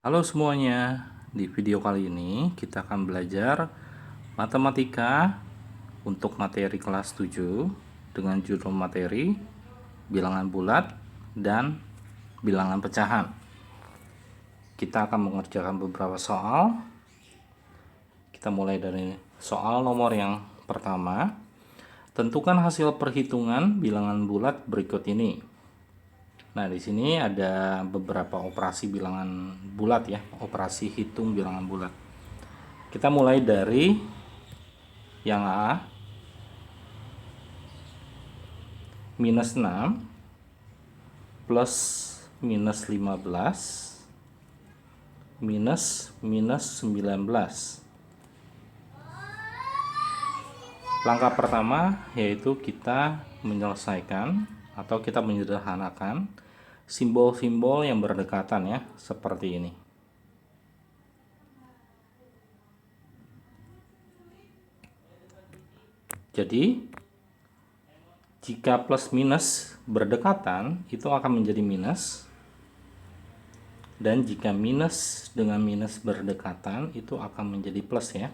Halo semuanya, di video kali ini kita akan belajar matematika untuk materi kelas 7 dengan judul materi bilangan bulat dan bilangan pecahan. Kita akan mengerjakan beberapa soal. Kita mulai dari soal nomor yang pertama. Tentukan hasil perhitungan bilangan bulat berikut ini. Nah, di sini ada beberapa operasi bilangan bulat ya, operasi hitung bilangan bulat. Kita mulai dari yang A, minus 6 plus minus 15 minus minus 19. Langkah pertama yaitu kita menyelesaikan atau kita menyederhanakan simbol-simbol yang berdekatan ya, seperti ini. Jadi jika plus minus berdekatan itu akan menjadi minus, dan jika minus dengan minus berdekatan itu akan menjadi plus ya.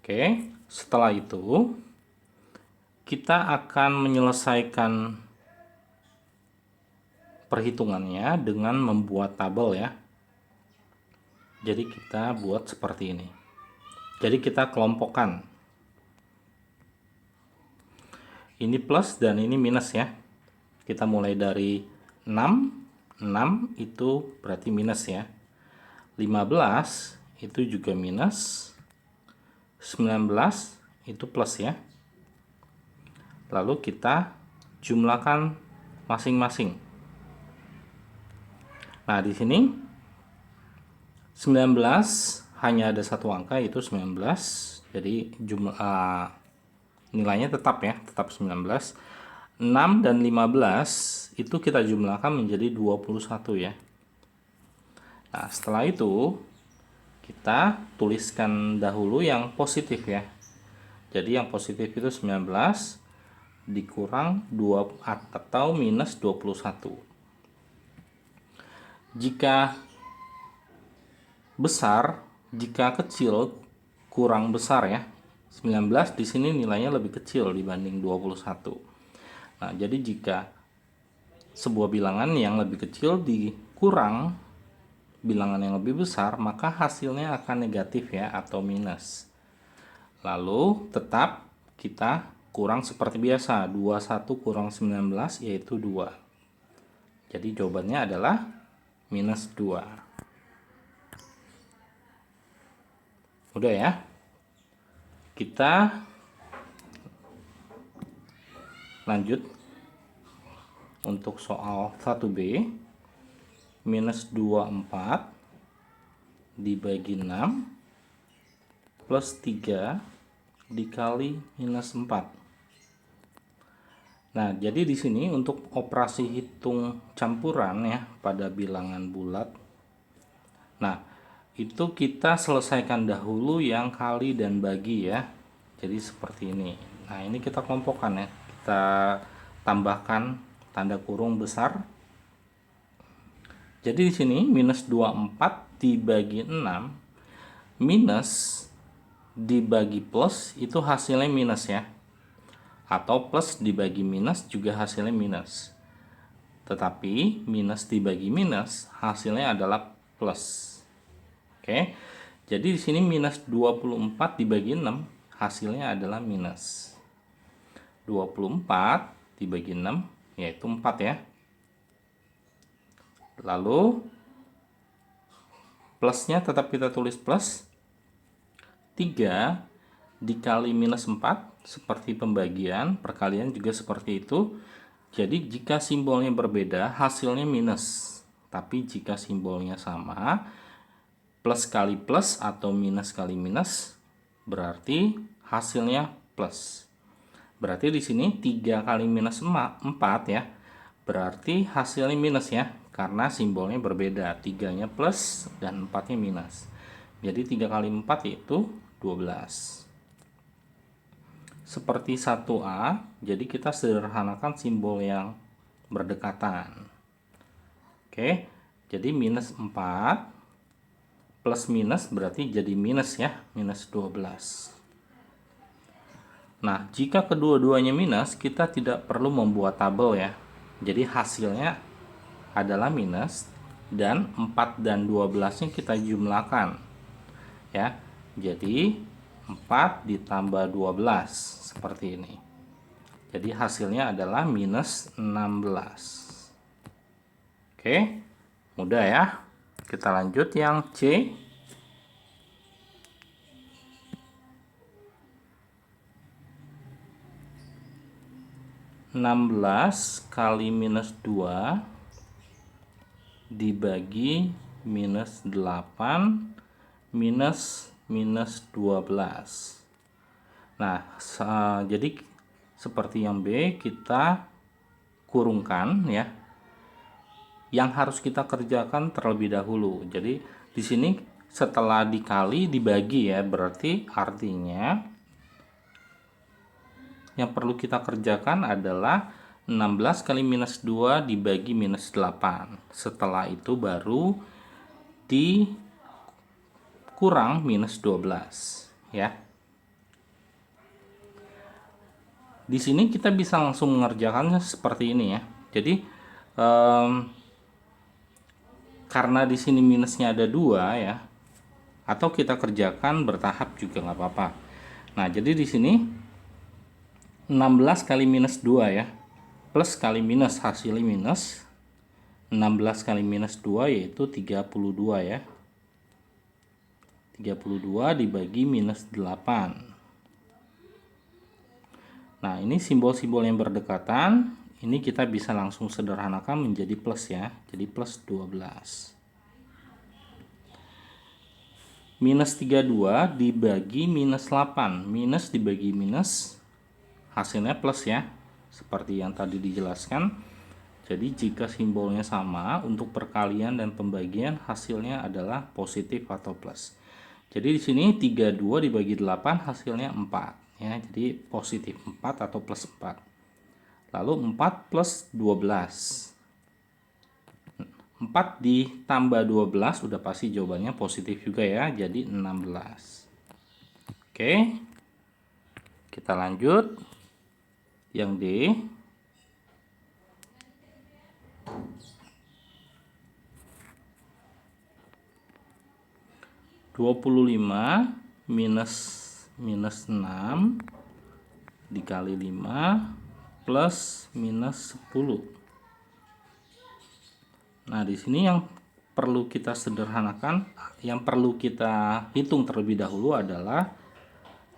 Oke, setelah itu kita akan menyelesaikan perhitungannya dengan membuat tabel ya. Jadi kita buat seperti ini. Jadi kita kelompokkan. Ini plus dan ini minus ya. Kita mulai dari 6 itu berarti minus ya. 15 itu juga minus. 19 itu plus ya. Lalu kita jumlahkan masing-masing. Nah, di sini 19 hanya ada satu angka, yaitu 19. Jadi jumlah nilainya tetap ya, tetap 19. 6 dan 15 itu kita jumlahkan menjadi 21 ya. Nah, setelah itu kita tuliskan dahulu yang positif ya. Jadi yang positif itu 19 dikurang 2 atau minus 21. Jika besar, jika kecil kurang besar ya. 19 di sini nilainya lebih kecil dibanding 21. Nah, jadi jika sebuah bilangan yang lebih kecil dikurang bilangan yang lebih besar, maka hasilnya akan negatif ya, atau minus. Lalu tetap kita kurang seperti biasa, 21 kurang 19 yaitu 2. Jadi jawabannya adalah minus 2. Udah ya. Kita lanjut untuk soal 1B. Minus 24 dibagi 6 plus 3 dikali minus 4. Nah, jadi di sini untuk operasi hitung campuran ya pada bilangan bulat. Nah, itu kita selesaikan dahulu yang kali dan bagi ya. Jadi seperti ini. Nah, ini kita kelompokkan ya. Kita tambahkan tanda kurung besar. Jadi di sini minus 24 dibagi 6 minus dibagi plus itu hasilnya minus ya. Atau plus dibagi minus juga hasilnya minus. Tetapi minus dibagi minus hasilnya adalah plus. Oke. Jadi di sini minus 24 dibagi 6 hasilnya adalah minus. 24 dibagi 6 yaitu 4 ya. Lalu plusnya tetap kita tulis plus. 3 dikali minus 4 seperti pembagian, perkalian juga seperti itu. Jadi jika simbolnya berbeda hasilnya minus. Tapi jika simbolnya sama, plus kali plus atau minus kali minus berarti hasilnya plus. Berarti di sini 3 kali minus 4 ya. Berarti hasilnya minus ya, karena simbolnya berbeda. 3-nya plus dan 4-nya minus. Jadi 3 kali 4 itu 12. Seperti 1A, jadi kita sederhanakan simbol yang berdekatan. Oke, jadi minus 4 plus minus berarti jadi minus ya, minus 12. Nah, jika kedua-duanya minus, kita tidak perlu membuat tabel ya. Jadi hasilnya adalah minus, dan 4 dan 12-nya kita jumlahkan. Ya, jadi 4 ditambah 12, seperti ini. Jadi hasilnya adalah minus 16. Oke, mudah ya. Kita lanjut yang C. Enam belas kali minus 2 dibagi minus 8 minus 12. Nah, jadi seperti yang B, kita kurungkan ya. Yang harus kita kerjakan terlebih dahulu. Jadi di sini setelah dikali dibagi ya, berarti artinya yang perlu kita kerjakan adalah 16 kali minus 2 dibagi minus 8. Setelah itu baru dikurang minus 12 ya. Di sini kita bisa langsung mengerjakannya seperti ini ya. Jadi karena di sini minusnya ada 2 ya, atau kita kerjakan bertahap juga nggak apa-apa. Nah, jadi di sini 16 kali minus 2 ya, plus kali minus, hasilnya minus 16 kali minus 2 yaitu 32 ya. 32 dibagi minus 8. Nah, ini simbol-simbol yang berdekatan, ini kita bisa langsung sederhanakan menjadi plus ya. Jadi plus 12. Minus 32 dibagi minus 8. Minus dibagi minus, hasilnya plus ya. Seperti yang tadi dijelaskan. Jadi jika simbolnya sama, untuk perkalian dan pembagian hasilnya adalah positif atau plus. Jadi di sini 32 dibagi 8 hasilnya 4. Ya, jadi positif 4 atau plus 4. Lalu 4 plus 12. 4 ditambah 12 udah pasti jawabannya positif juga ya, jadi 16. Oke. Kita lanjut. Yang D. 25 minus 6 dikali 5 plus minus 10. Nah, di sini yang perlu kita sederhanakan, yang perlu kita hitung terlebih dahulu adalah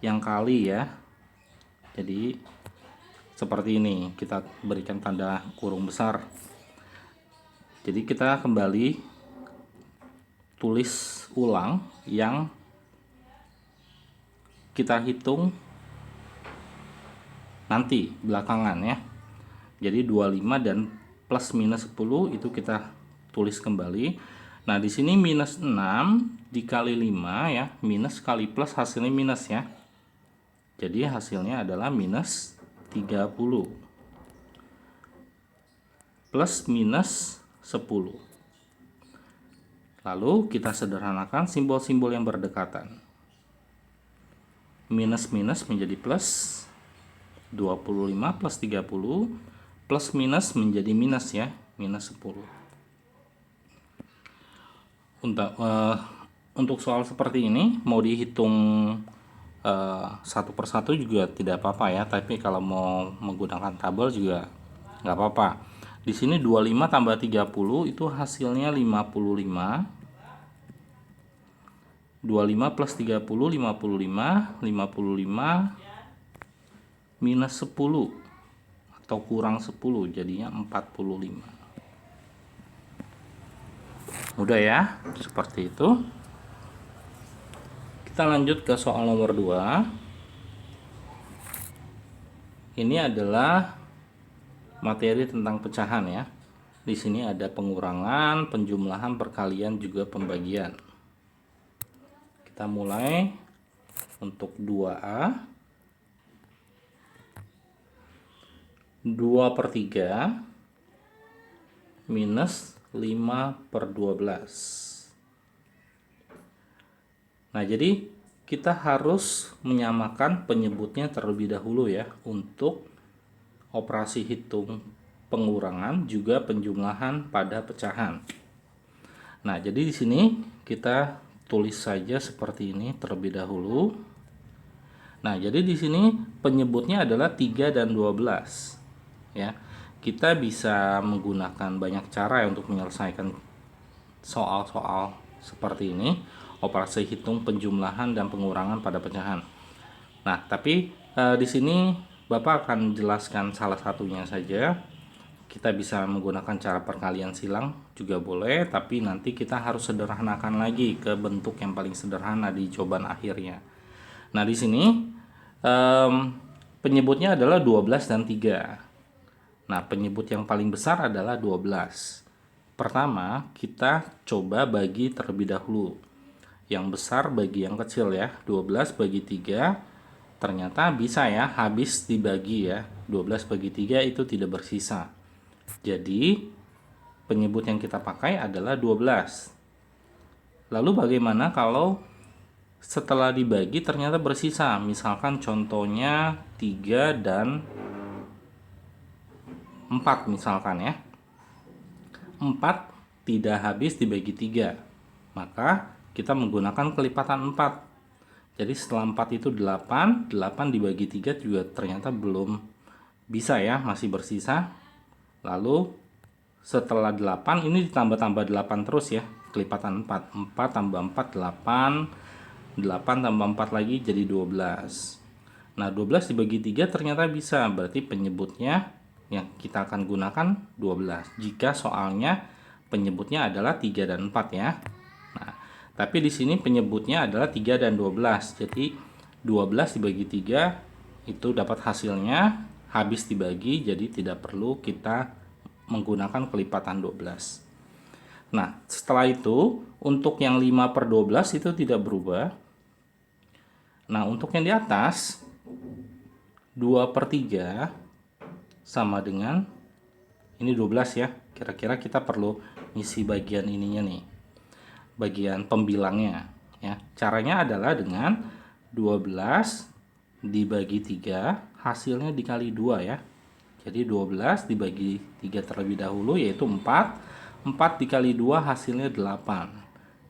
yang kali ya. Jadi seperti ini, kita berikan tanda kurung besar. Jadi kita kembali tulis ulang yang kita hitung nanti belakangan ya. Jadi 25 dan plus minus 10 itu kita tulis kembali. Nah, di sini minus 6 dikali 5 ya, minus kali plus hasilnya minus ya. Jadi hasilnya adalah minus 30 plus minus 10. Lalu kita sederhanakan simbol-simbol yang berdekatan. Minus minus menjadi plus, 25 plus 30, plus minus menjadi minus ya, minus 10. Untuk soal seperti ini mau dihitung satu persatu juga tidak apa-apa ya, tapi kalau mau menggunakan tabel juga nggak apa-apa. Di sini 25 tambah 30 itu hasilnya 55. 25 plus 30 55, 55 minus 10 atau kurang 10 jadinya 45. Mudah ya, seperti itu. Kita lanjut ke soal nomor 2. Ini adalah materi tentang pecahan ya. Di sini ada pengurangan, penjumlahan, perkalian, juga pembagian. Kita mulai untuk 2A. 2/3 minus 5/12. Nah, jadi kita harus menyamakan penyebutnya terlebih dahulu ya untuk operasi hitung pengurangan juga penjumlahan pada pecahan. Nah, jadi di sini kita tulis saja seperti ini terlebih dahulu. Nah, jadi di sini penyebutnya adalah 3 dan 12. Ya. Kita bisa menggunakan banyak cara ya untuk menyelesaikan soal-soal seperti ini, operasi hitung penjumlahan dan pengurangan pada pecahan. Nah, tapi di sini Bapak akan jelaskan salah satunya saja. Kita bisa menggunakan cara perkalian silang juga boleh, tapi nanti kita harus sederhanakan lagi ke bentuk yang paling sederhana di jawaban akhirnya. Nah, di sini penyebutnya adalah 12 dan 3. Nah, penyebut yang paling besar adalah 12. Pertama, kita coba bagi terlebih dahulu. Yang besar bagi yang kecil ya. 12 bagi 3 ternyata bisa ya, habis dibagi ya. 12 bagi 3 itu tidak bersisa. Jadi, penyebut yang kita pakai adalah 12. Lalu bagaimana kalau setelah dibagi ternyata bersisa? Misalkan contohnya 3 dan 4 misalkan ya. 4 tidak habis dibagi 3. Maka kita menggunakan kelipatan 4. Jadi setelah 4 itu 8, 8 dibagi 3 juga ternyata belum bisa ya, masih bersisa. Lalu setelah 8 ini ditambah-tambah 8 terus ya, kelipatan 4. 4 tambah 4 8, 8 tambah 4 lagi jadi 12. Nah, 12 dibagi 3 ternyata bisa, berarti penyebutnya yang kita akan gunakan 12. Jika soalnya penyebutnya adalah 3 dan 4 ya. Nah, tapi di sini penyebutnya adalah 3 dan 12. Jadi 12 dibagi 3 itu dapat hasilnya habis dibagi, jadi tidak perlu kita menggunakan kelipatan 12. Nah, setelah itu untuk yang 5/12 itu tidak berubah. Nah, untuk yang di atas 2/3 sama dengan ini 12 ya. Kira-kira kita perlu ngisi bagian ininya nih, bagian pembilangnya ya. Caranya adalah dengan 12 dibagi 3, hasilnya dikali 2 ya. Jadi 12 dibagi 3 terlebih dahulu yaitu 4. 4 dikali 2 hasilnya 8.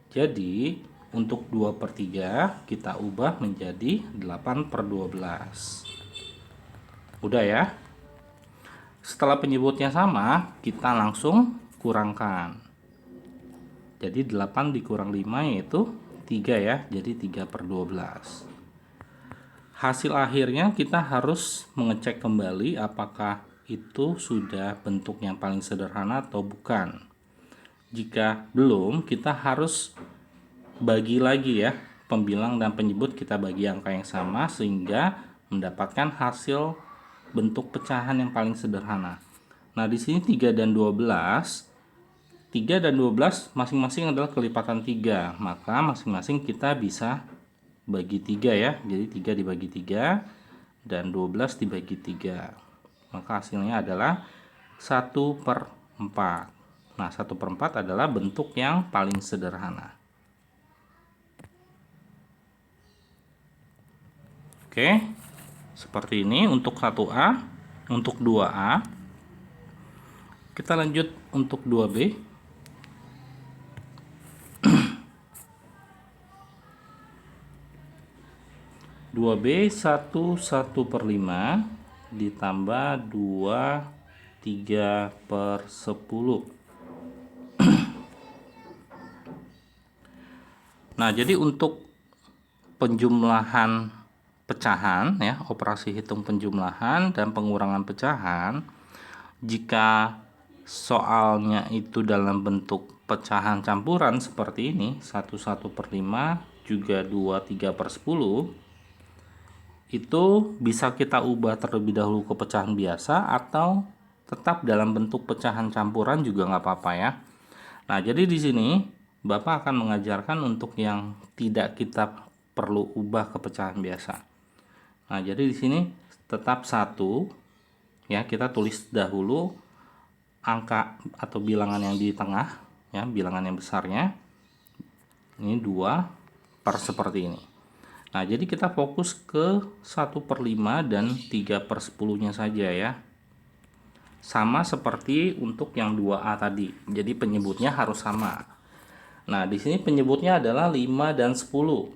Jadi untuk 2/3 kita ubah menjadi 8/12. Udah ya. Setelah penyebutnya sama, kita langsung kurangkan. Jadi 8 dikurang 5 yaitu 3 ya. Jadi 3/12. Hasil akhirnya kita harus mengecek kembali apakah itu sudah bentuk yang paling sederhana atau bukan. Jika belum, kita harus bagi lagi ya. Pembilang dan penyebut kita bagi angka yang sama sehingga mendapatkan hasil bentuk pecahan yang paling sederhana. Nah, di sini 3 dan 12. 3 dan 12 masing-masing adalah kelipatan 3. Maka masing-masing kita bisa bagi 3 ya. Jadi 3 dibagi 3 dan 12 dibagi 3. Maka hasilnya adalah 1/4. Nah, 1/4 adalah bentuk yang paling sederhana. Oke. Seperti ini untuk 1A, untuk 2A. Kita lanjut untuk 2B. 2B 1/5 ditambah 2 3/10. Nah, jadi untuk penjumlahan pecahan ya, operasi hitung penjumlahan dan pengurangan pecahan, jika soalnya itu dalam bentuk pecahan campuran seperti ini, 1/5 juga 2 3/10, itu bisa kita ubah terlebih dahulu ke pecahan biasa atau tetap dalam bentuk pecahan campuran juga nggak apa-apa ya. Nah, jadi di sini Bapak akan mengajarkan untuk yang tidak kita perlu ubah ke pecahan biasa. Nah, jadi di sini tetap 1 ya, kita tulis dahulu angka atau bilangan yang di tengah, ya, bilangan yang besarnya. Ini 2 per seperti ini. Nah, jadi kita fokus ke 1/5 dan 3/10-nya saja ya. Sama seperti untuk yang 2A tadi. Jadi penyebutnya harus sama. Nah, di sini penyebutnya adalah 5 dan 10.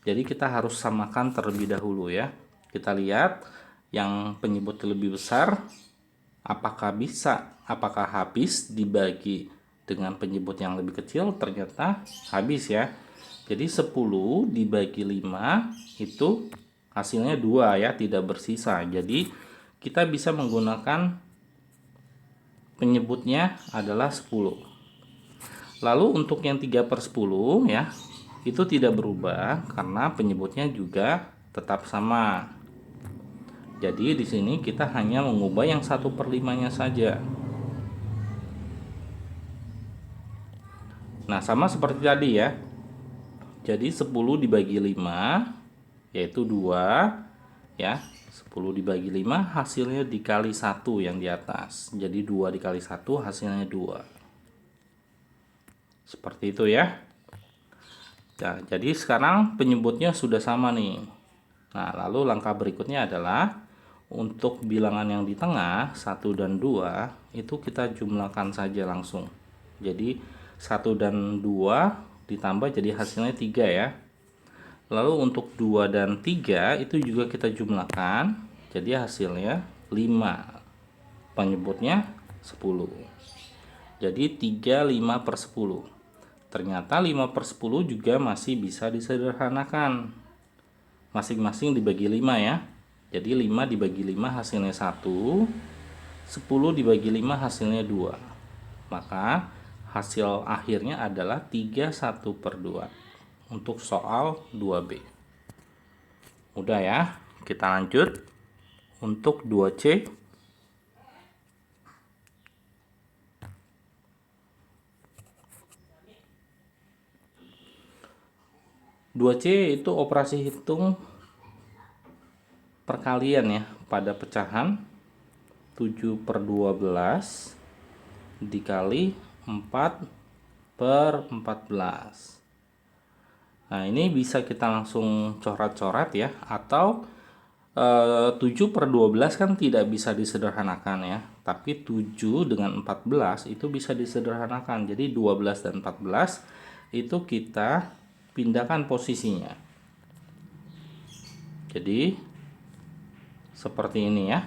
Jadi kita harus samakan terlebih dahulu ya. Kita lihat yang penyebut lebih besar apakah habis dibagi dengan penyebut yang lebih kecil. Ternyata habis ya. Jadi 10 dibagi 5 itu hasilnya 2 ya, tidak bersisa. Jadi kita bisa menggunakan penyebutnya adalah 10. Lalu untuk yang 3/10 ya, itu tidak berubah karena penyebutnya juga tetap sama. Jadi di sini kita hanya mengubah yang 1/5-nya saja. Nah, sama seperti tadi ya. Jadi 10 dibagi 5 yaitu 2 ya. 10 dibagi 5 hasilnya dikali 1 yang di atas. Jadi 2 dikali 1 hasilnya 2. Seperti itu ya. Nah, jadi sekarang penyebutnya sudah sama nih. Nah, lalu langkah berikutnya adalah untuk bilangan yang di tengah 1 dan 2 itu kita jumlahkan saja langsung. Jadi 1 dan 2 ditambah jadi hasilnya 3 ya. Lalu untuk 2 dan 3 itu juga kita jumlahkan, jadi hasilnya 5. Penyebutnya 10. Jadi 3 5/10. Ternyata 5/10 juga masih bisa disederhanakan. Masing-masing dibagi 5 ya. Jadi 5 dibagi 5 hasilnya 1. 10 dibagi 5 hasilnya 2. Maka hasil akhirnya adalah 31/2 untuk soal 2B. Mudah ya. Kita lanjut untuk 2C. 2C itu operasi hitung perkalian ya pada pecahan 7/12 dikali 4/14. Nah, ini bisa kita langsung coret-coret ya, atau 7/12 kan tidak bisa disederhanakan ya, tapi 7 dengan 14 itu bisa disederhanakan. Jadi 12 dan 14 itu kita pindahkan posisinya. Jadi seperti ini ya.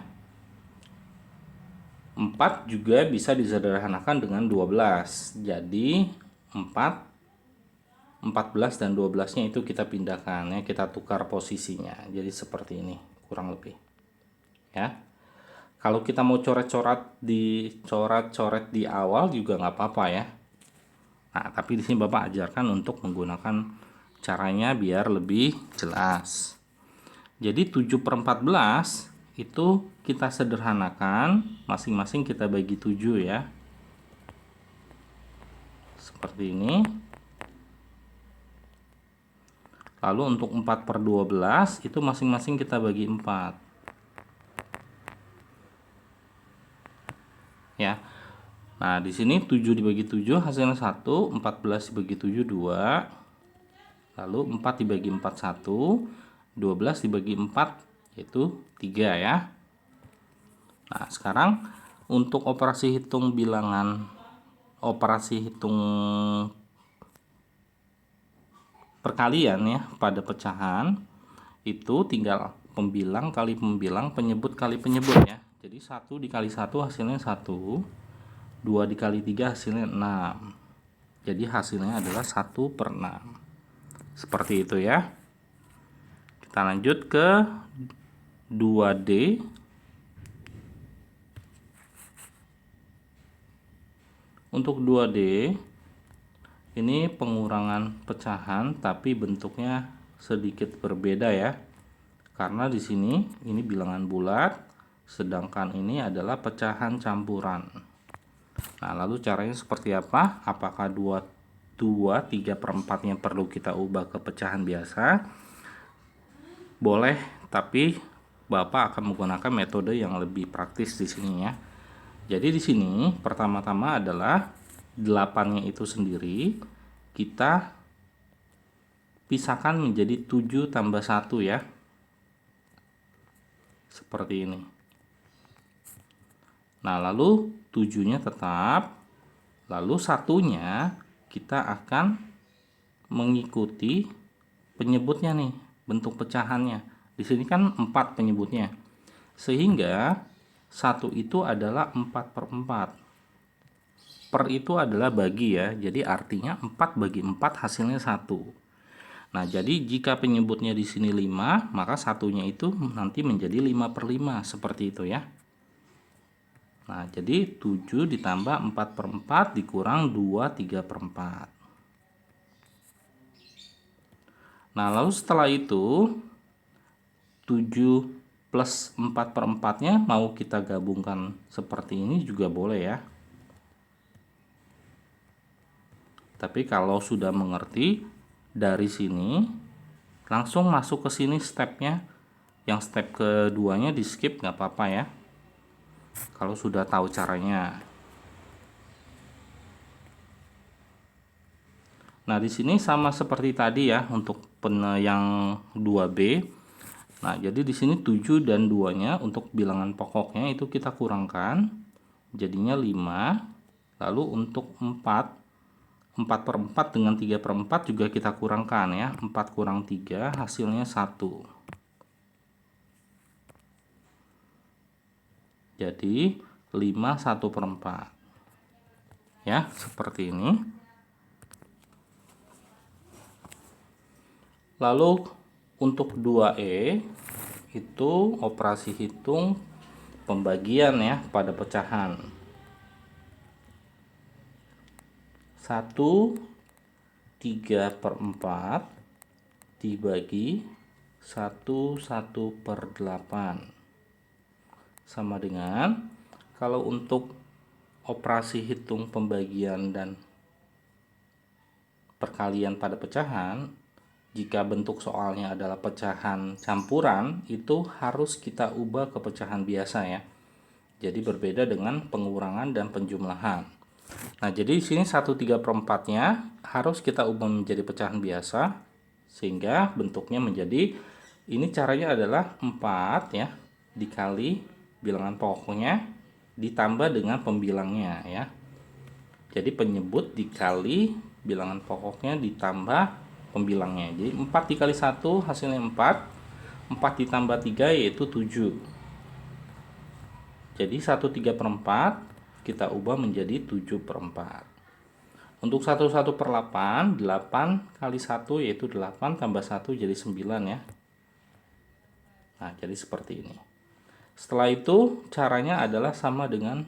4 juga bisa disederhanakan dengan 12. Jadi 14 dan 12-nya itu kita pindahkan ya, kita tukar posisinya. Jadi seperti ini kurang lebih. Ya. Kalau kita mau coret-coret di awal juga nggak apa-apa ya. Nah, tapi di sini Bapak ajarkan untuk menggunakan caranya biar lebih jelas. Jadi 7/14 itu kita sederhanakan, masing-masing kita bagi 7 ya. Seperti ini. Lalu untuk 4/12 itu masing-masing kita bagi 4. Ya. Nah, di sini 7 dibagi 7 hasilnya 1, 14 dibagi 7 2. Lalu 4 dibagi 4 1, 12 dibagi 4 yaitu 3 ya. Nah, sekarang untuk operasi hitung perkalian ya pada pecahan itu tinggal pembilang kali pembilang, penyebut kali penyebut ya. Jadi 1 dikali 1 hasilnya 1, 2 dikali 3 hasilnya 6. Jadi hasilnya adalah 1/6. Seperti itu ya. Kita lanjut ke 2D. Untuk 2D ini pengurangan pecahan tapi bentuknya sedikit berbeda ya. Karena di sini ini bilangan bulat, sedangkan ini adalah pecahan campuran. Nah, lalu caranya seperti apa? Apakah 3/4-nya perlu kita ubah ke pecahan biasa? Boleh, tapi Bapak akan menggunakan metode yang lebih praktis di sini ya. Jadi di sini pertama-tama adalah 8-nya itu sendiri kita pisahkan menjadi 7 tambah 1 ya. Seperti ini. Nah, lalu 7-nya tetap, lalu 1-nya kita akan mengikuti penyebutnya nih, bentuk pecahannya. Di sini kan 4 penyebutnya. Sehingga 1 itu adalah 4/4. Per itu adalah bagi ya, jadi artinya 4 bagi 4 hasilnya 1. Nah, jadi jika penyebutnya di sini 5, maka satunya itu nanti menjadi 5/5, seperti itu ya. Nah, jadi 7 ditambah 4/4 dikurang 2 3/4. Nah, lalu setelah itu 7 plus 4/4-nya mau kita gabungkan seperti ini juga boleh ya. Tapi kalau sudah mengerti, dari sini langsung masuk ke sini stepnya. Yang step keduanya di skip nggak apa-apa ya, kalau sudah tahu caranya. Nah, di sini sama seperti tadi ya untuk yang 2B. Nah, jadi di sini 7 dan 2-nya untuk bilangan pokoknya itu kita kurangkan, jadinya 5. Lalu untuk 4/4 dengan 3/4 juga kita kurangkan ya. 4 kurang 3 hasilnya 1. Jadi 5 1/4. Ya, seperti ini. Lalu untuk 2E itu operasi hitung pembagian ya pada pecahan. 1 3/4 dibagi 1/8 sama dengan, kalau untuk operasi hitung pembagian dan perkalian pada pecahan, jika bentuk soalnya adalah pecahan campuran, itu harus kita ubah ke pecahan biasa ya. Jadi berbeda dengan pengurangan dan penjumlahan. Nah, jadi di sini 1/3/4-nya harus kita ubah menjadi pecahan biasa, sehingga bentuknya menjadi, ini caranya adalah 4 ya dikali bilangan pokoknya ditambah dengan pembilangnya ya. Jadi penyebut dikali bilangan pokoknya ditambah pembilangnya. Jadi 4 dikali 1 hasilnya 4. 4 ditambah 3 yaitu 7. Jadi 1/3/4 kita ubah menjadi 7/4. Untuk 1/8, 8 kali 1 yaitu 8 tambah 1 jadi 9 ya. Nah, jadi seperti ini. Setelah itu caranya adalah sama dengan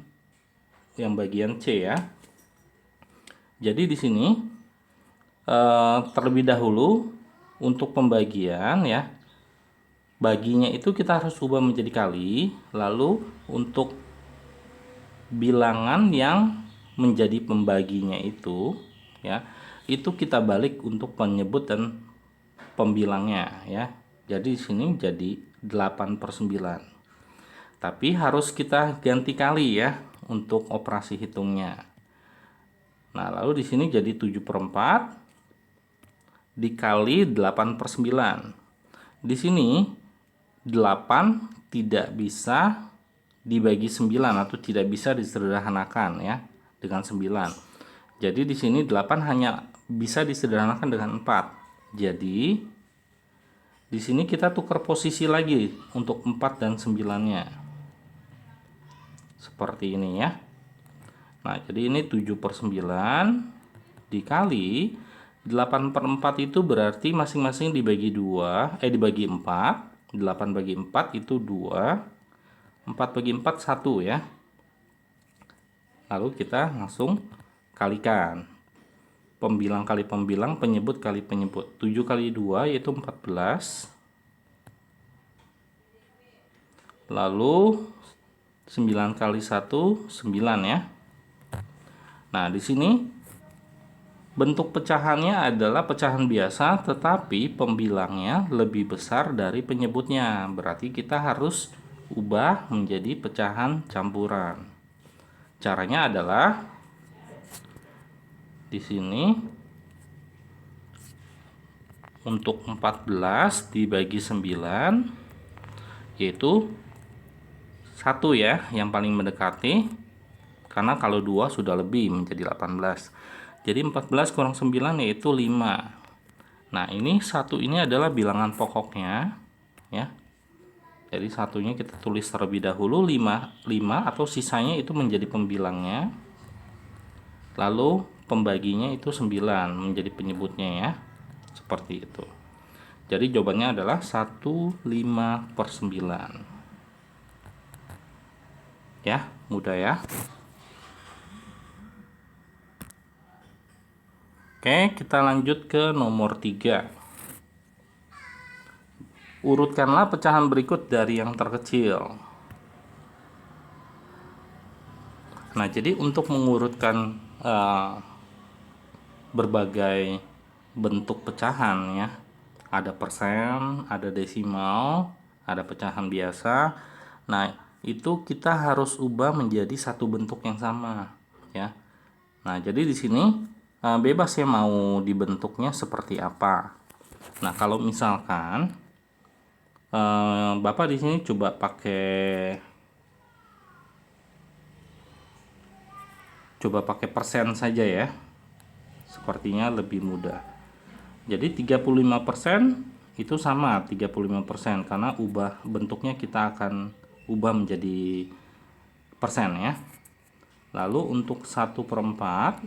yang bagian C ya. Jadi di sini terlebih dahulu untuk pembagian ya, baginya itu kita harus ubah menjadi kali. Lalu untuk bilangan yang menjadi pembaginya itu ya, itu kita balik untuk penyebut dan pembilangnya ya. Jadi di sini jadi 8/9. Tapi harus kita ganti kali ya untuk operasi hitungnya. Nah, lalu di sini jadi 7/4 dikali 8/9. Di sini 8 tidak bisa dibagi 9 atau tidak bisa disederhanakan ya dengan 9. Jadi di sini 8 hanya bisa disederhanakan dengan 4. Jadi di sini kita tukar posisi lagi untuk 4 dan 9-nya. Seperti ini ya. Nah, jadi ini 7/9 dikali 8/4 itu berarti masing-masing dibagi 2, dibagi 4. 8 bagi 4 itu 2. 4 bagi 4 1 ya. Lalu kita langsung kalikan. Pembilang kali pembilang, penyebut kali penyebut. 7 kali 2 yaitu 14. Lalu 9 kali 1 9 ya. Nah, di sini bentuk pecahannya adalah pecahan biasa, tetapi pembilangnya lebih besar dari penyebutnya. Berarti kita harus ubah menjadi pecahan campuran. Caranya adalah di sini untuk 14 dibagi 9 yaitu 1 ya yang paling mendekati, karena kalau 2 sudah lebih menjadi 18. Jadi 14 kurang 9 yaitu 5. Nah, ini 1 ini adalah bilangan pokoknya ya. Jadi satunya kita tulis terlebih dahulu 5 atau sisanya itu menjadi pembilangnya. Lalu pembaginya itu 9 menjadi penyebutnya ya. Seperti itu. Jadi jawabannya adalah 15/9. Ya, mudah ya. Oke, kita lanjut ke nomor 3. Urutkanlah pecahan berikut dari yang terkecil. Nah, jadi untuk mengurutkan berbagai bentuk pecahan ya, ada persen, ada desimal, ada pecahan biasa. Nah, itu kita harus ubah menjadi satu bentuk yang sama ya. Nah, jadi di sini bebas ya mau dibentuknya seperti apa. Nah, kalau misalkan Bapak di sini coba pakai persen saja ya. Sepertinya lebih mudah. Jadi 35% itu sama 35% karena ubah bentuknya kita akan ubah menjadi persen ya. Lalu untuk 1/4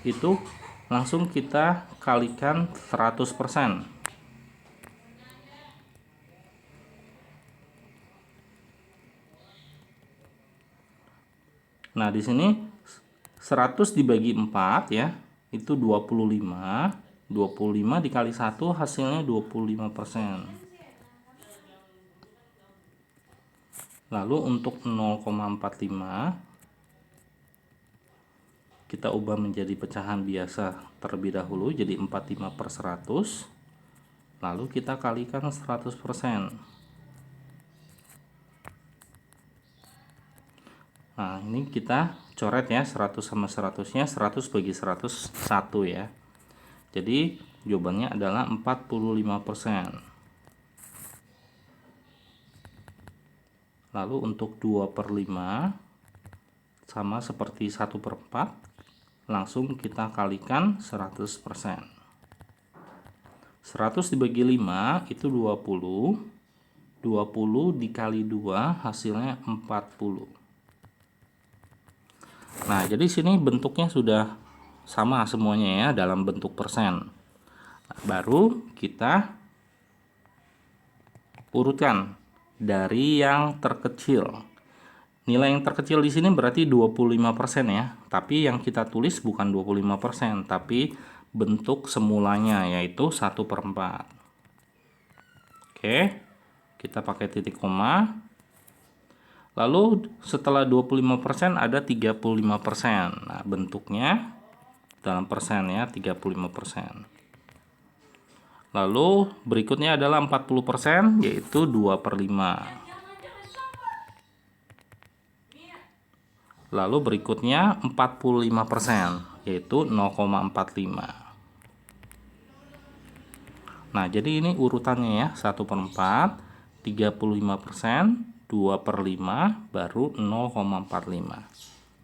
itu langsung kita kalikan 100%. Nah, di sini 100 dibagi 4 ya, itu 25. 25 dikali 1 hasilnya 25%. Lalu untuk 0,45 kita ubah menjadi pecahan biasa terlebih dahulu, jadi 45/100. Lalu kita kalikan 100%. Nah, ini kita coret ya, 100 sama 100-nya, 100 bagi 101 ya. Jadi jawabannya adalah 45%. Lalu untuk 2/5 sama seperti 1/4, langsung kita kalikan 100%. 100 dibagi 5 itu 20. 20 dikali 2 hasilnya 40. Nah, jadi sini bentuknya sudah sama semuanya ya dalam bentuk persen. Nah, baru kita urutkan dari yang terkecil. Nilai yang terkecil di sini berarti 25% ya. Tapi yang kita tulis bukan 25%, tapi bentuk semulanya yaitu 1/4. Oke. Kita pakai titik koma. Lalu setelah 25% ada 35%. Nah, bentuknya dalam persen ya, 35%. Lalu berikutnya adalah 40%, yaitu 2/5. Lalu berikutnya 45%, yaitu 0,45. Nah, jadi ini urutannya ya, 1/4, 35%, 2/5, baru 0,45.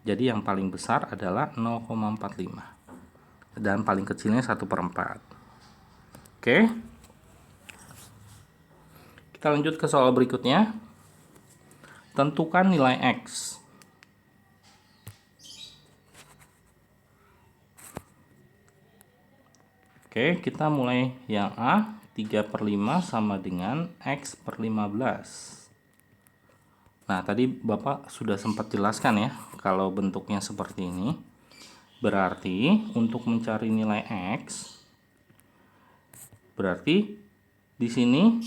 Jadi yang paling besar adalah 0,45. Dan paling kecilnya 1/4. Oke. Kita lanjut ke soal berikutnya. Tentukan nilai X. Oke, kita mulai yang A. 3/5 sama dengan X/15. Nah, tadi Bapak sudah sempat jelaskan ya, kalau bentuknya seperti ini. Berarti untuk mencari nilai X, berarti di sini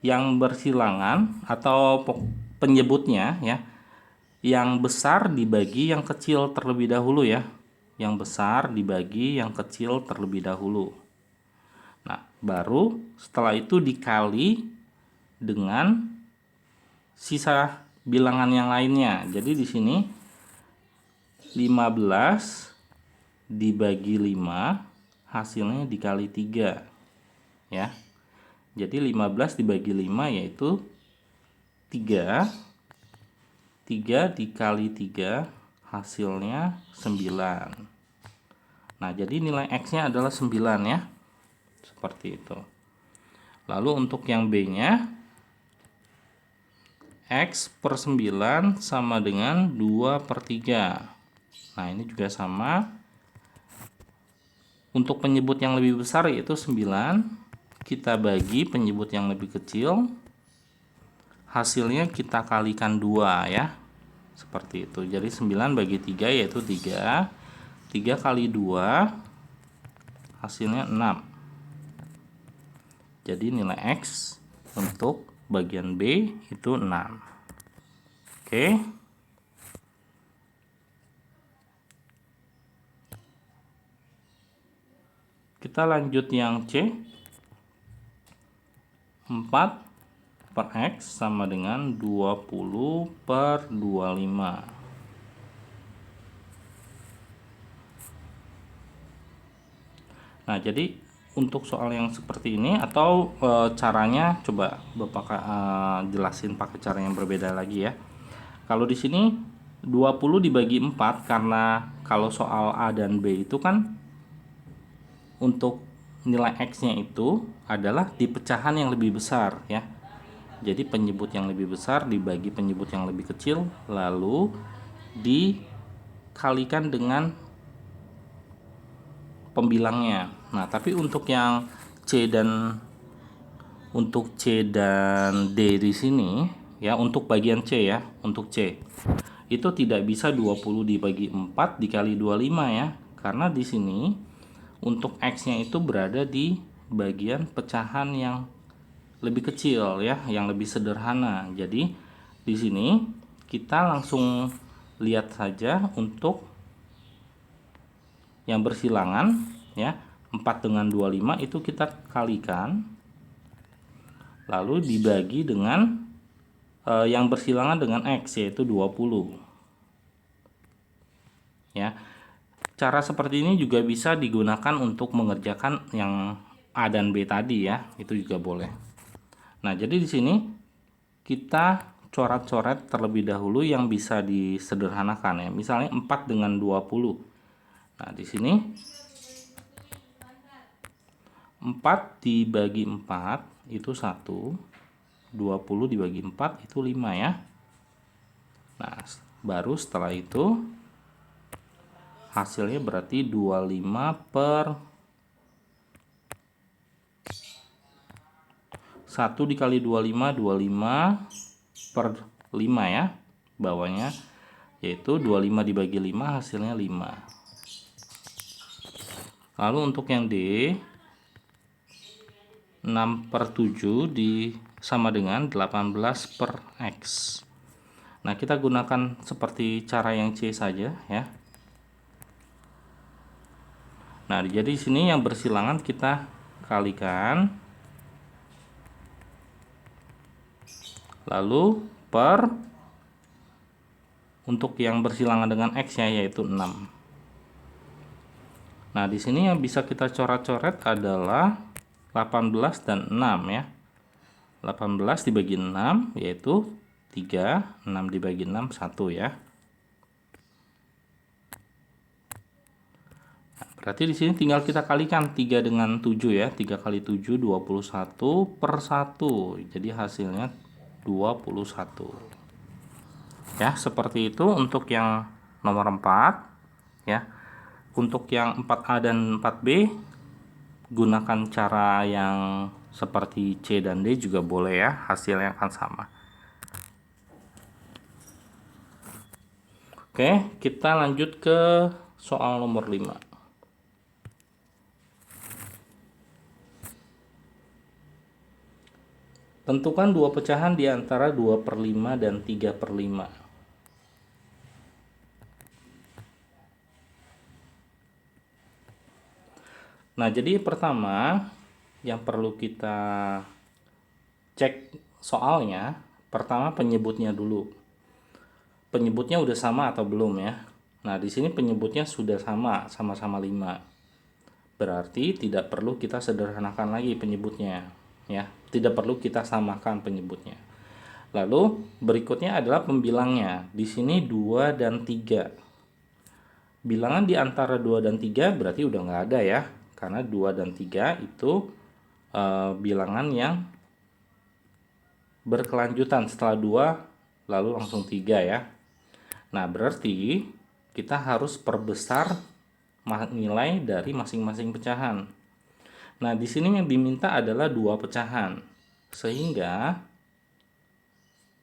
yang bersilangan atau penyebutnya ya, yang besar dibagi yang kecil terlebih dahulu ya. Yang besar dibagi yang kecil terlebih dahulu. Nah, baru setelah itu dikali dengan sisa bilangan yang lainnya. Jadi di sini 15 dibagi 5 hasilnya dikali 3 ya. Jadi 15 dibagi 5 yaitu 3. 3 dikali 3 hasilnya 9. Nah, jadi nilai X-nya adalah 9 ya. Seperti itu. Lalu untuk yang B-nya, X per 9 sama dengan 2 per 3. Nah, ini juga sama. Untuk penyebut yang lebih besar yaitu 9. Kita bagi penyebut yang lebih kecil. Hasilnya kita kalikan 2 ya. Seperti itu. Jadi 9 bagi 3 yaitu 3. 3 kali 2 hasilnya 6. Jadi nilai X untuk bagian B itu 6. Oke. Kita lanjut yang C. 4 per X sama dengan 20 per 25. Nah, jadi untuk soal yang seperti ini atau caranya coba Bapak jelasin pakai cara yang berbeda lagi ya. Kalau di sini 20 dibagi 4 karena kalau soal A dan B itu kan untuk nilai X-nya itu adalah di pecahan yang lebih besar ya. Jadi penyebut yang lebih besar dibagi penyebut yang lebih kecil lalu dikalikan dengan pembilangnya. Nah, tapi untuk yang C dan D di sini ya, untuk bagian C ya, untuk C itu tidak bisa 20 dibagi 4 dikali 25 ya. Karena di sini untuk X-nya itu berada di bagian pecahan yang lebih kecil ya, yang lebih sederhana. Jadi di sini kita langsung lihat saja untuk yang bersilangan ya, 4 dengan 25 itu kita kalikan lalu dibagi dengan yang bersilangan dengan X yaitu 20 ya. Cara seperti ini juga bisa digunakan untuk mengerjakan yang A dan B tadi ya, itu juga boleh. Nah, jadi di sini kita coret-coret terlebih dahulu yang bisa disederhanakan ya. Misalnya 4 dengan 20. Nah, di sini 4 dibagi 4 itu 1, 20 dibagi 4 itu 5 ya. Nah, baru setelah itu hasilnya berarti 25 per 1 dikali 25, 25 per 5 ya bawahnya, yaitu 25 dibagi 5 hasilnya 5. Lalu untuk yang D, 6 per 7 sama dengan 18 per X. Nah, kita gunakan seperti cara yang C saja ya. Nah, jadi di sini yang bersilangan kita kalikan. Lalu per untuk yang bersilangan dengan X-nya yaitu 6. Nah, di sini yang bisa kita coret-coret adalah 18 dan 6 ya. 18 dibagi 6 yaitu 3, 6 dibagi 6 1 ya. Nah, berarti di sini tinggal kita kalikan 3 dengan 7 ya. 3 kali 7 21 per 1. Jadi hasilnya 21. Ya, seperti itu untuk yang nomor 4 ya. Untuk yang 4A dan 4B gunakan cara yang seperti C dan D juga boleh ya, hasilnya akan sama. Oke, kita lanjut ke soal nomor 5. Tentukan dua pecahan di antara 2 per 5 dan 3 per 5. Nah, jadi pertama yang perlu kita cek soalnya Pertama penyebutnya dulu. Penyebutnya udah sama atau belum ya? Nah, di sini penyebutnya sudah sama-sama 5. Berarti tidak perlu kita sederhanakan lagi penyebutnya, ya. Tidak perlu kita samakan penyebutnya. Lalu berikutnya adalah pembilangnya. Di sini 2 dan 3. Bilangan di antara 2 dan 3 berarti udah nggak ada ya. Karena 2 dan 3 itu bilangan yang berkelanjutan, setelah 2 lalu langsung 3 ya. Nah, berarti kita harus perbesar nilai dari masing-masing pecahan. Nah, di sini yang diminta adalah 2 pecahan. Sehingga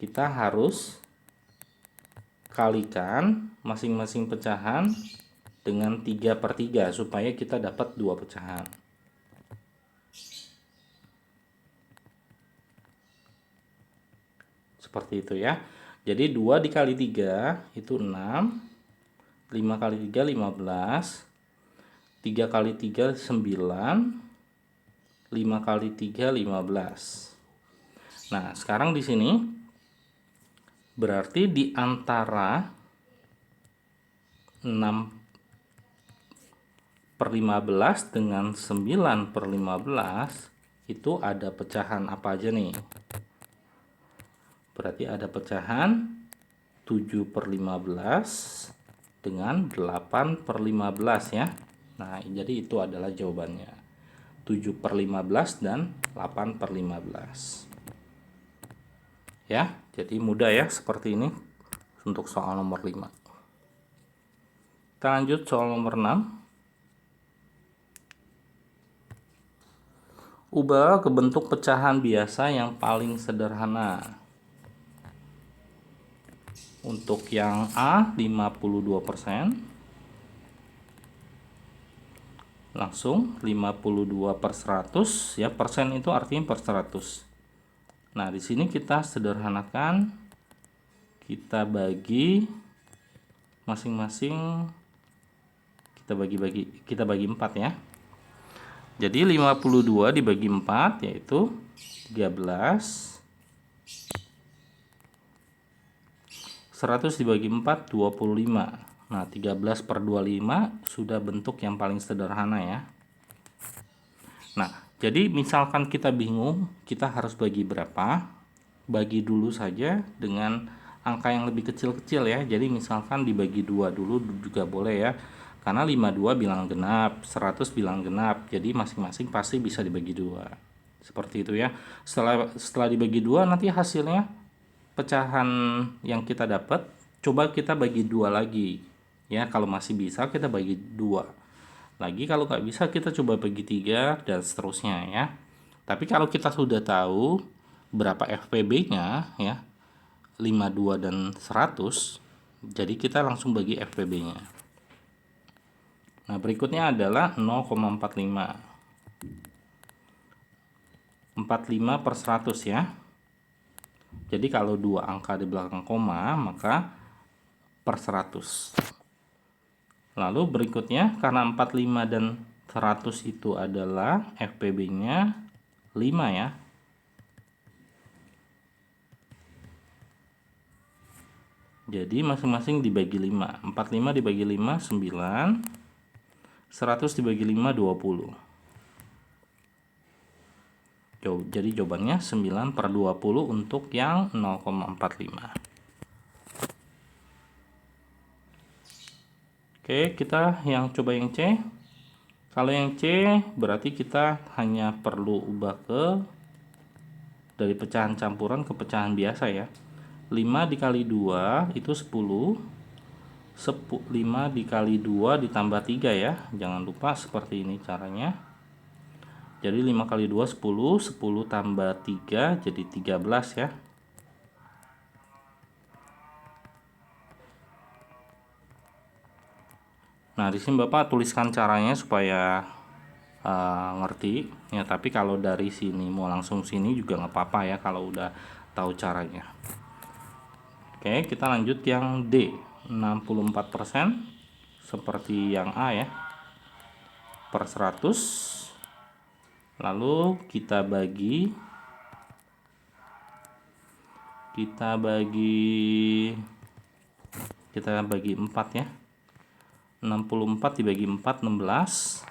kita harus kalikan masing-masing pecahan dengan 3/3 supaya kita dapat 2 pecahan. Seperti itu ya. Jadi 2 dikali 3 itu 6. 5 kali 3 15. 3 kali 3 9. 5 kali 3 15. Nah, sekarang di sini berarti di antara 6/15 dengan 9/15 itu ada pecahan apa aja nih? Berarti ada pecahan 7/15 dengan 8/15 ya. Nah, jadi itu adalah jawabannya. 7/15 dan 8/15. Ya, jadi mudah ya seperti ini untuk soal nomor 5. Kita lanjut soal nomor 6. Ubah ke bentuk pecahan biasa yang paling sederhana. Untuk yang A 52%. Langsung 52/100 ya, persen itu artinya per 100. Nah, di sini kita sederhanakan, kita bagi masing-masing, kita bagi 4 ya. Jadi 52 dibagi 4 yaitu 13. 100 dibagi 4 25. Nah, 13/25 sudah bentuk yang paling sederhana ya. Nah, jadi misalkan kita bingung, kita harus bagi berapa? Bagi dulu saja dengan angka yang lebih kecil-kecil ya. Jadi misalkan dibagi 2 dulu juga boleh ya. Karena 52 bilangan genap, 100 bilangan genap. Jadi masing-masing pasti bisa dibagi 2. Seperti itu ya. Setelah dibagi 2 nanti hasilnya pecahan yang kita dapat coba kita bagi 2 lagi ya. Kalau masih bisa kita bagi 2 lagi, kalau nggak bisa kita coba bagi 3 dan seterusnya ya. Tapi kalau kita sudah tahu berapa FPB nya ya, 52 dan 100, jadi kita langsung bagi FPB nya. Nah, berikutnya adalah 0,45. 45/100 ya. Jadi kalau 2 angka di belakang koma maka per 100. Lalu berikutnya karena 45 dan 100 itu adalah FPB-nya 5 ya. Jadi masing-masing dibagi 5. 45 dibagi 5 9. 100 dibagi 5 20. Jadi jawabannya 9/20 untuk yang 0,45. Oke, kita coba yang C. Kalau yang C berarti kita hanya perlu ubah dari pecahan campuran ke pecahan biasa ya. 5 dikali 2 itu 10. 5 dikali 2 ditambah 3 ya. Jangan lupa seperti ini caranya. Jadi 5 kali 2 10, 10 tambah 3 jadi 13 ya. Nah, di sini Bapak tuliskan caranya supaya ngerti ya, tapi kalau dari sini mau langsung sini juga nggak apa-apa ya kalau udah tahu caranya. Oke, kita lanjut yang D, 64% seperti yang A ya, per 100. Lalu kita bagi kita bagi 4 ya. 64 dibagi 4 16,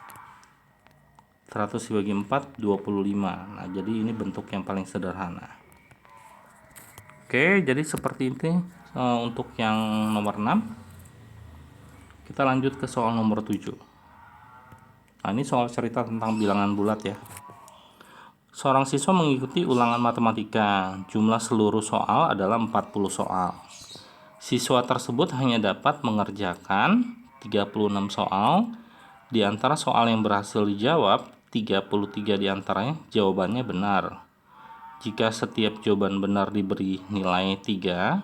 100 dibagi 4 25. Nah, jadi ini bentuk yang paling sederhana. Oke, jadi seperti ini untuk yang nomor 6. Kita lanjut ke soal nomor 7. Nah, ini soal cerita tentang bilangan bulat ya. Seorang siswa mengikuti ulangan matematika. Jumlah seluruh soal adalah 40 soal. Siswa tersebut hanya dapat mengerjakan 36 soal. Di antara soal yang berhasil dijawab, 33 di antaranya jawabannya benar. Jika setiap jawaban benar diberi nilai 3,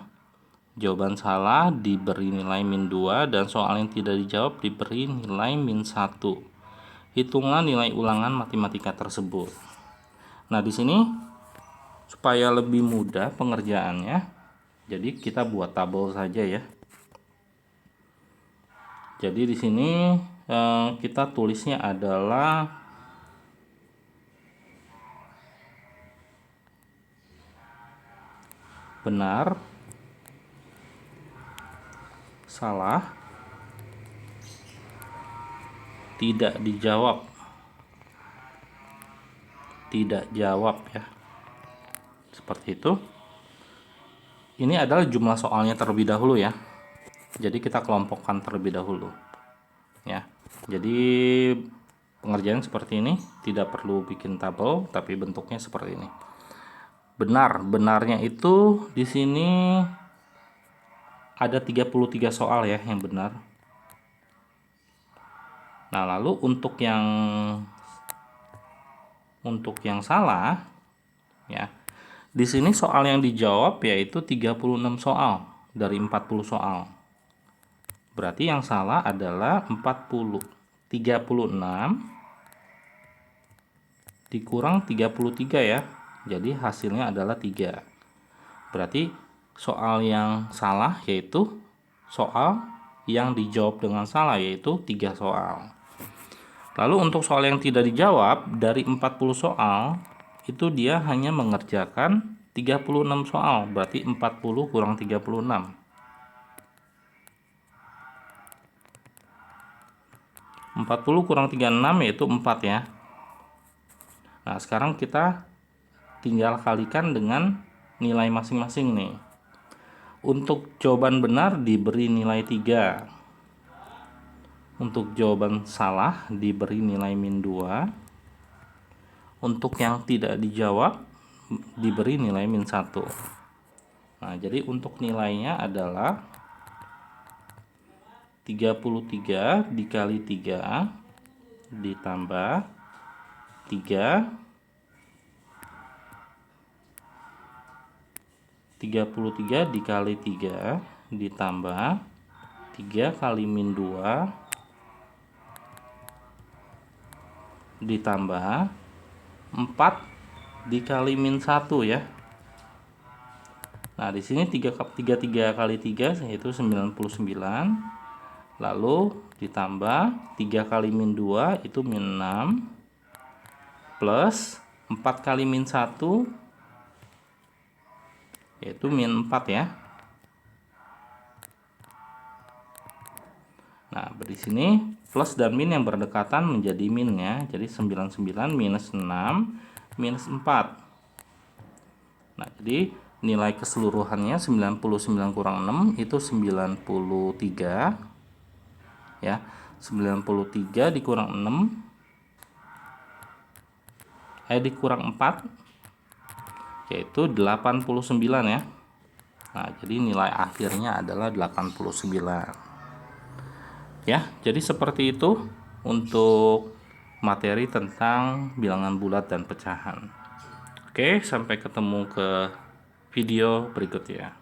jawaban salah diberi nilai -2, dan soal yang tidak dijawab diberi nilai -1. Hitunglah nilai ulangan matematika tersebut. Nah, di sini supaya lebih mudah pengerjaannya, jadi kita buat tabel saja ya. Jadi di sini kita tulisnya adalah benar, salah, tidak dijawab, tidak jawab ya. Seperti itu. Ini adalah jumlah soalnya terlebih dahulu ya. Jadi kita kelompokkan terlebih dahulu. Ya. Jadi pengerjaan seperti ini, tidak perlu bikin tabel, tapi bentuknya seperti ini. Benarnya itu di sini ada 33 soal ya yang benar. Nah, lalu untuk yang salah ya. Di sini soal yang dijawab yaitu 36 soal dari 40 soal. Berarti yang salah adalah 36 dikurang 33 ya. Jadi hasilnya adalah 3. Berarti soal yang salah yaitu soal yang dijawab dengan salah, yaitu 3 soal. Lalu untuk soal yang tidak dijawab dari 40 soal, itu dia hanya mengerjakan 36 soal, berarti 40 kurang 36. 40 kurang 36 yaitu 4 ya. Nah, sekarang kita tinggal kalikan dengan nilai masing-masing nih. Untuk jawaban benar diberi nilai 3. Untuk jawaban salah diberi nilai -2. Untuk yang tidak dijawab diberi nilai -1. Nah, jadi untuk nilainya adalah 33 dikali 3 ditambah 3, 33 dikali 3 ditambah 3 kali -2 ditambah 4 dikali -1 ya. Nah, di sini 3 kali 3 yaitu 99. Lalu ditambah 3 kali -2 itu -6 plus 4 kali -1 yaitu -4 ya. Nah, di sini plus dan min yang berdekatan menjadi min ya. Jadi 99 minus 6 minus 4. Nah, jadi nilai keseluruhannya 99 kurang 6 itu 93 ya. 93 dikurang 6 dikurang 4 yaitu 89 ya. Nah, jadi nilai akhirnya adalah 89. Ya, jadi seperti itu untuk materi tentang bilangan bulat dan pecahan. Oke, sampai ketemu ke video berikutnya.